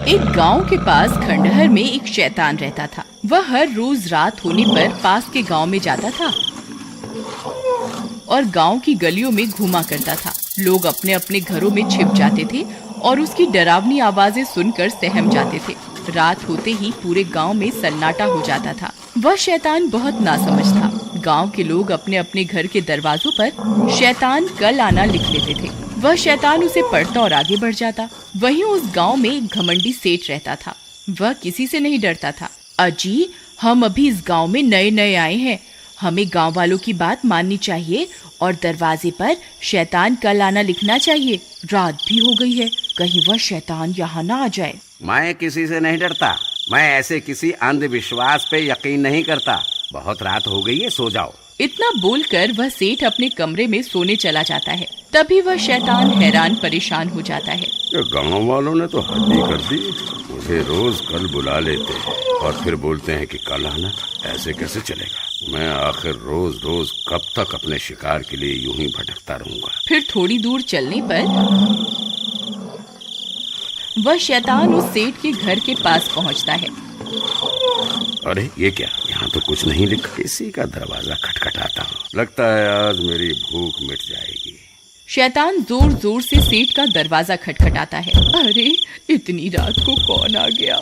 एक गांव के पास खंडहर में एक शैतान रहता था। वह हर रोज रात होने पर पास के गांव में जाता था और गांव की गलियों में घूमा करता था। लोग अपने अपने घरों में छिप जाते थे और उसकी डरावनी आवाजें सुनकर सहम जाते थे। रात होते ही पूरे गांव में सन्नाटा हो जाता था। वह शैतान बहुत नासमझ था। गांव के लोग अपने अपने घर के दरवाजों पर शैतान कल आना लिख लेते थे। वह शैतान उसे पढ़ता और आगे बढ़ जाता। वहीं उस गांव में एक घमंडी सेठ रहता था। वह किसी से नहीं डरता था। अजी, हम अभी इस गांव में नए नए आए हैं, हमें गांव वालों की बात माननी चाहिए और दरवाजे पर शैतान कल आना लिखना चाहिए। रात भी हो गई है, कहीं वह शैतान यहाँ ना आ जाए। मैं किसी से नहीं डरता। मैं ऐसे किसी अंधविश्वास पे यकीन नहीं करता। बहुत रात हो गई है, सो जाओ। इतना बोलकर वह सेठ अपने कमरे में सोने चला जाता है। तभी वह शैतान हैरान परेशान हो जाता है। गांव वालों ने तो हद ही कर दी। मुझे रोज कल बुला लेते हैं और फिर बोलते हैं कि कल आना। ऐसे कैसे चलेगा? मैं आखिर रोज रोज कब तक अपने शिकार के लिए यूं ही भटकता रहूंगा। फिर थोड़ी दूर चलने पर वह शैतान उस सेठ के घर के पास पहुंचता है। अरे ये क्या, यहाँ तो कुछ नहीं लिखा। किसी का दरवाजा खटखटाता हूँ। लगता है आज मेरी भूख मिट जाएगी। शैतान जोर जोर से सेठ का दरवाजा खटखटाता है। अरे, इतनी रात को कौन आ गया?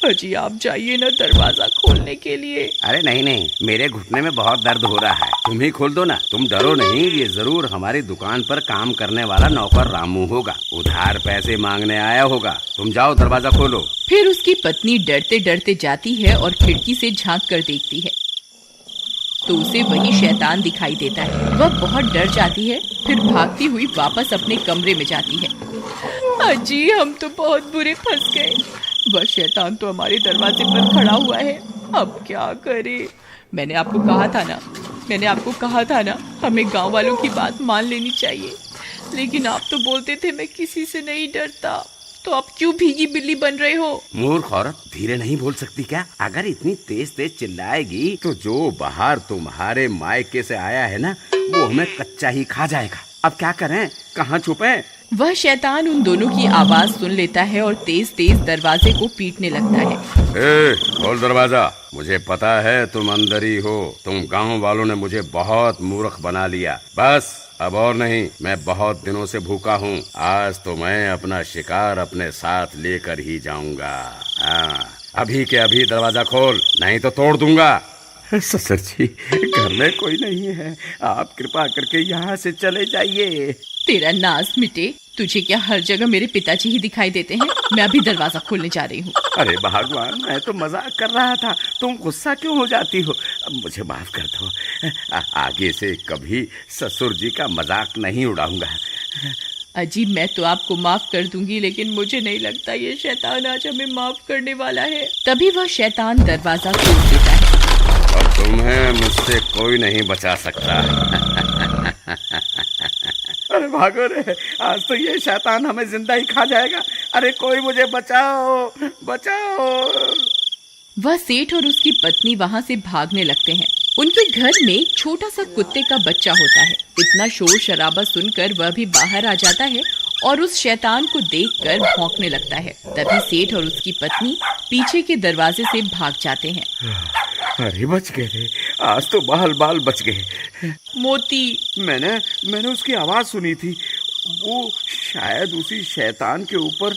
अजी, आप जाइए ना दरवाजा खोलने के लिए। अरे नहीं, मेरे घुटने में बहुत दर्द हो रहा है। तुम ही खोल दो ना। तुम डरो नहीं, ये जरूर हमारी दुकान पर काम करने वाला नौकर रामू होगा। उधार पैसे मांगने आया होगा। तुम जाओ, दरवाजा खोलो। फिर उसकी पत्नी डरते डरते जाती है और खिड़की से झांक कर देखती है तो उसे वही शैतान दिखाई देता है। वह बहुत डर जाती है, फिर भागती हुई वापस अपने कमरे में जाती है। अजी, हम तो बहुत बुरे फंस गए। वह शैतान तो हमारे दरवाजे पर खड़ा हुआ है। अब क्या करें? मैंने आपको कहा था ना, हमें गांव वालों की बात मान लेनी चाहिए। लेकिन आप तो बोलते थे मैं किसी से नहीं डरता। तो आप क्यों भीगी बिल्ली बन रहे हो? मूर्ख औरत, धीरे नहीं बोल सकती क्या? अगर इतनी तेज तेज चिल्लाएगी तो जो बाहर तुम्हारे मायके से आया है ना, वो हमें कच्चा ही खा जाएगा। अब क्या करें? कहाँ छुपें? वह शैतान उन दोनों की आवाज सुन लेता है और तेज तेज दरवाजे को पीटने लगता है। खोल दरवाजा। मुझे पता है तुम अंदर ही हो। तुम गांव वालों ने मुझे बहुत मूर्ख बना लिया। बस अब और नहीं। मैं बहुत दिनों से भूखा हूँ। आज तो मैं अपना शिकार अपने साथ लेकर ही जाऊंगा। हाँ, अभी के अभी दरवाजा खोल, नहीं तो तोड़ दूंगा। ससुर जी, घर में कोई नहीं है। आप कृपा करके यहाँ से चले जाइए। तेरा नाज मिटे। तुझे क्या हर जगह मेरे पिताजी ही दिखाई देते हैं? मैं अभी दरवाजा खोलने जा रही हूँ। अरे भगवान, मैं तो मजाक कर रहा था। तुम गुस्सा क्यों हो जाती हो? मुझे माफ कर दो। आगे से कभी ससुर जी का मजाक नहीं उड़ाऊंगा। अजी, मैं तो आपको माफ कर दूंगी, लेकिन मुझे नहीं लगता ये शैतान आज हमें माफ करने वाला है। तभी वह शैतान दरवाजा खोल देता है। अब तुम्हें मुझसे कोई नहीं बचा सकता। अरे भागो रे, आज तो ये शैतान हमें जिंदा ही खा जाएगा। अरे कोई मुझे बचाओ, बचाओ। वह सेठ और उसकी पत्नी वहाँ से भागने लगते हैं। उनके घर में छोटा सा कुत्ते का बच्चा होता है। इतना शोर शराबा सुनकर वह भी बाहर आ जाता है और उस शैतान को देखकर भौंकने लगता है। तभी सेठ और उसकी पत्नी पीछे के दरवाजे से भाग जाते हैं। अरे बच गए रे, आज तो बाल बाल बच गए। मोती, मैंने उसकी आवाज सुनी थी। वो शायद उसी शैतान के ऊपर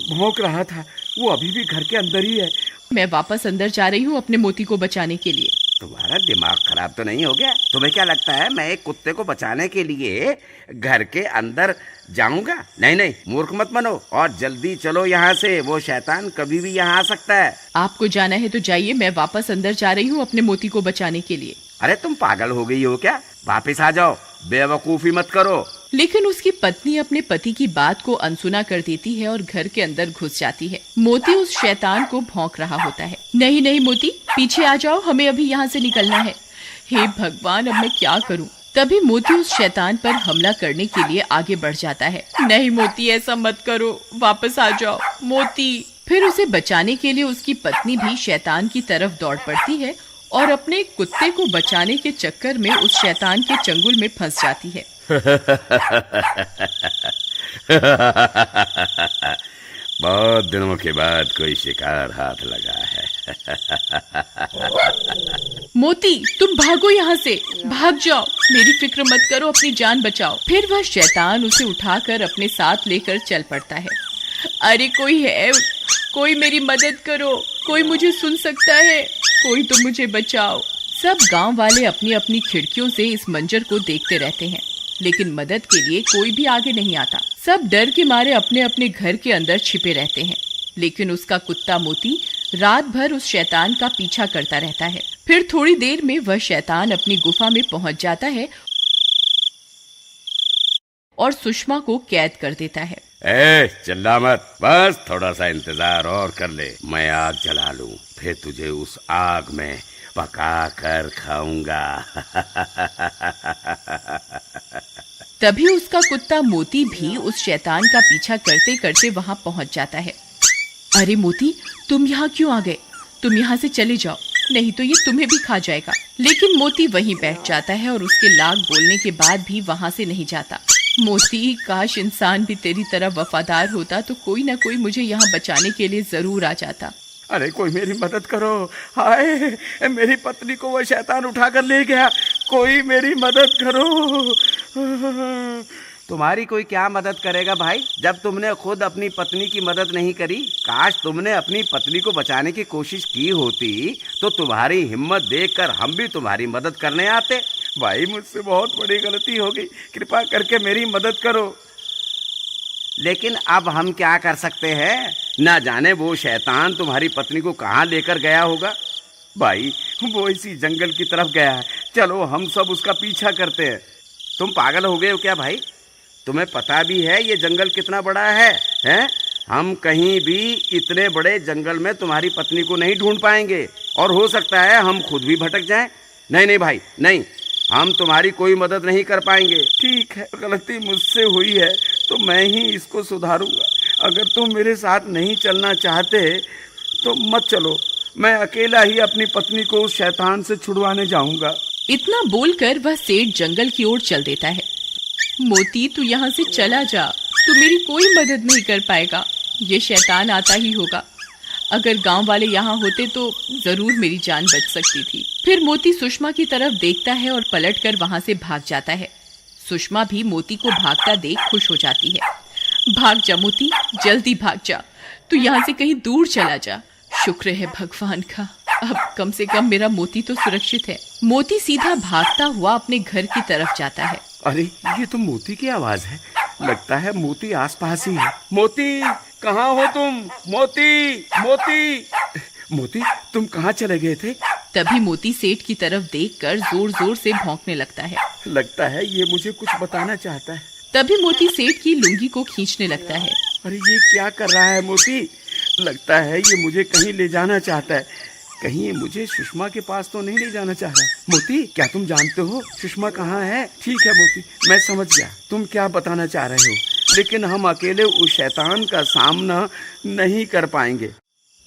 भौंक रहा था। वो अभी भी घर के अंदर ही है। मैं वापस अंदर जा रही हूँ अपने मोती को बचाने के लिए। तुम्हारा दिमाग खराब तो नहीं हो गया? तुम्हें क्या लगता है मैं एक कुत्ते को बचाने के लिए घर के अंदर जाऊंगा? नहीं, मूर्ख मत बनो और जल्दी चलो यहाँ से। वो शैतान कभी भी यहाँ आ सकता है। आपको जाना है तो जाइए, मैं वापस अंदर जा रही हूँ अपने मोती को बचाने के लिए। अरे तुम पागल हो गई हो क्या? वापस आ जाओ, बेवकूफी मत करो। लेकिन उसकी पत्नी अपने पति की बात को अनसुना कर देती है और घर के अंदर घुस जाती है। मोती उस शैतान को भौंक रहा होता है। नहीं मोती, पीछे आ जाओ, हमें अभी यहाँ से निकलना है। हे भगवान, अब मैं क्या करूँ? तभी मोती उस शैतान पर हमला करने के लिए आगे बढ़ जाता है। नहीं मोती, ऐसा मत करो, वापस आ जाओ मोती। फिर उसे बचाने के लिए उसकी पत्नी भी शैतान की तरफ दौड़ पड़ती है और अपने कुत्ते को बचाने के चक्कर में उस शैतान के चंगुल में फंस जाती है। बहुत दिनों के बाद कोई शिकार हाथ लगा है। मोती, तुम भागो यहाँ से, भाग जाओ, मेरी फिक्र मत करो, अपनी जान बचाओ। फिर वह शैतान उसे उठाकर अपने साथ लेकर चल पड़ता है। अरे कोई है, कोई मेरी मदद करो, कोई मुझे सुन सकता है, कोई तो मुझे बचाओ। सब गांव वाले अपनी अपनी खिड़कियों से इस मंजर को देखते रहते हैं, लेकिन मदद के लिए कोई भी आगे नहीं आता। सब डर के मारे अपने अपने घर के अंदर छिपे रहते हैं। लेकिन उसका कुत्ता मोती रात भर उस शैतान का पीछा करता रहता है। फिर थोड़ी देर में वह शैतान अपनी गुफा में पहुंच जाता है और सुषमा को कैद कर देता है। चिल्ला मत, बस थोड़ा सा इंतजार और कर ले। मैं आग जला लूं, फिर तुझे उस आग में पका कर खाऊंगा। तभी उसका कुत्ता मोती भी उस शैतान का पीछा करते करते वहां पहुंच जाता है। अरे मोती, तुम यहाँ क्यों आ गए? तुम यहाँ से चले जाओ, नहीं तो ये तुम्हें भी खा जाएगा। लेकिन मोती वहीं बैठ जाता है और उसके लाख बोलने के बाद भी वहां से नहीं जाता। मोती, काश इंसान भी तेरी तरह वफादार होता तो कोई ना कोई मुझे यहाँ बचाने के लिए जरूर आ जाता। अरे कोई मेरी मदद करो, हाय मेरी पत्नी को वो शैतान उठा कर ले गया, कोई मेरी मदद करो। तुम्हारी कोई क्या मदद करेगा भाई, जब तुमने खुद अपनी पत्नी की मदद नहीं करी। काश तुमने अपनी पत्नी को बचाने की कोशिश की होती तो तुम्हारी हिम्मत देखकर हम भी तुम्हारी मदद करने आते। भाई मुझसे बहुत बड़ी गलती हो गई, कृपा करके मेरी मदद करो। लेकिन अब हम क्या कर सकते हैं, ना जाने वो शैतान तुम्हारी पत्नी को कहाँ लेकर गया होगा। भाई वो इसी जंगल की तरफ गया है, चलो हम सब उसका पीछा करते हैं। तुम पागल हो गए हो क्या भाई? तुम्हें पता भी है ये जंगल कितना बड़ा है, हैं? हम कहीं भी इतने बड़े जंगल में तुम्हारी पत्नी को नहीं ढूंढ पाएंगे और हो सकता है हम खुद भी भटक जाएं। नहीं नहीं भाई नहीं, हम तुम्हारी कोई मदद नहीं कर पाएंगे। ठीक है, गलती मुझसे हुई है तो मैं ही इसको सुधारूंगा। अगर तुम मेरे साथ नहीं चलना चाहते तो मत चलो, मैं अकेला ही अपनी पत्नी को उस शैतान से छुड़वाने जाऊंगा। इतना बोलकर वह सेठ जंगल की ओर चल देता है। मोती, तू यहाँ से चला जा, तू मेरी कोई मदद नहीं कर पाएगा, ये शैतान आता ही होगा। अगर गांव वाले यहाँ होते तो जरूर मेरी जान बच सकती थी। फिर मोती सुषमा की तरफ देखता है और पलटकर वहां से भाग जाता है। सुषमा भी मोती को भागता देख खुश हो जाती है। भाग जा मोती, जल्दी भाग जा, तू यहाँ से कहीं दूर चला जा। शुक्र है भगवान का, अब कम से कम मेरा मोती तो सुरक्षित है। मोती सीधा भागता हुआ अपने घर की तरफ जाता है। अरे ये तो मोती की आवाज है, लगता है मोती आसपास ही है। मोती, कहाँ हो तुम? मोती, मोती, मोती, तुम कहाँ चले गए थे? तभी मोती सेठ की तरफ देखकर जोर जोर से भौंकने लगता है। लगता है ये मुझे कुछ बताना चाहता है। तभी मोती सेठ की लुंगी को खींचने लगता है। अरे ये क्या कर रहा है मोती? लगता है ये मुझे कहीं ले जाना चाहता है। कहीं ये मुझे सुषमा के पास तो नहीं ले जाना चाह रहा। मोती, क्या तुम जानते हो सुषमा कहाँ है? ठीक है मोती, मैं समझ गया तुम क्या बताना चाह रहे हो, लेकिन हम अकेले उस शैतान का सामना नहीं कर पाएंगे।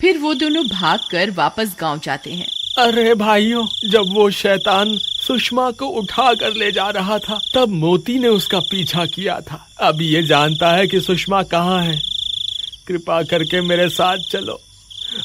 फिर वो दोनों भागकर वापस गांव जाते हैं। अरे भाइयों, जब वो शैतान सुषमा को उठा कर ले जा रहा था तब मोती ने उसका पीछा किया था। अब ये जानता है कि सुषमा कहाँ है। कृपा करके मेरे साथ चलो,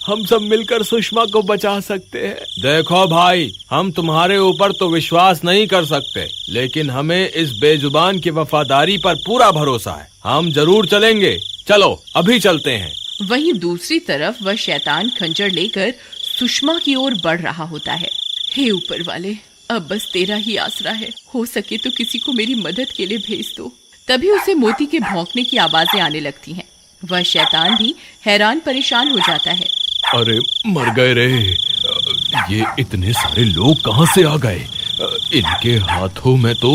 हम सब मिलकर सुषमा को बचा सकते हैं। देखो भाई, हम तुम्हारे ऊपर तो विश्वास नहीं कर सकते, लेकिन हमें इस बेजुबान की वफादारी पर पूरा भरोसा है। हम जरूर चलेंगे, चलो अभी चलते हैं। वहीं दूसरी तरफ वह शैतान खंजर लेकर सुषमा की ओर बढ़ रहा होता है। हे ऊपर वाले, अब बस तेरा ही आसरा है, हो सके तो किसी को मेरी मदद के लिए भेज दो। तभी उसे मोती के भौंकने की आवाजें आने लगती हैं। वह शैतान भी हैरान परेशान हो जाता है। अरे मर गए रे, ये इतने सारे लोग कहाँ से आ गए? इनके हाथों में तो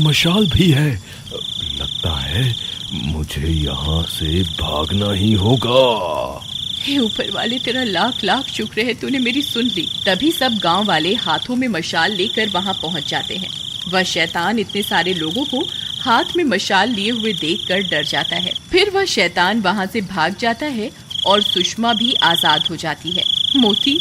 मशाल भी है। लगता है मुझे यहाँ से भागना ही होगा। हे ऊपर वाले, तेरा लाख लाख शुक्र है, तूने मेरी सुन ली। तभी सब गांव वाले हाथों में मशाल लेकर वहां पहुंच जाते हैं। वह शैतान इतने सारे लोगों को हाथ में मशाल लिए हुए देखकर डर जाता है। फिर वह शैतान वहां से भाग जाता है और सुषमा भी आजाद हो जाती है। मोती,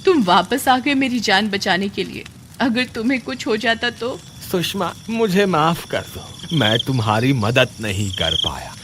तुम वापस आ गए मेरी जान बचाने के लिए। अगर तुम्हें कुछ हो जाता तो? सुषमा, मुझे माफ कर दो, मैं तुम्हारी मदद नहीं कर पाया।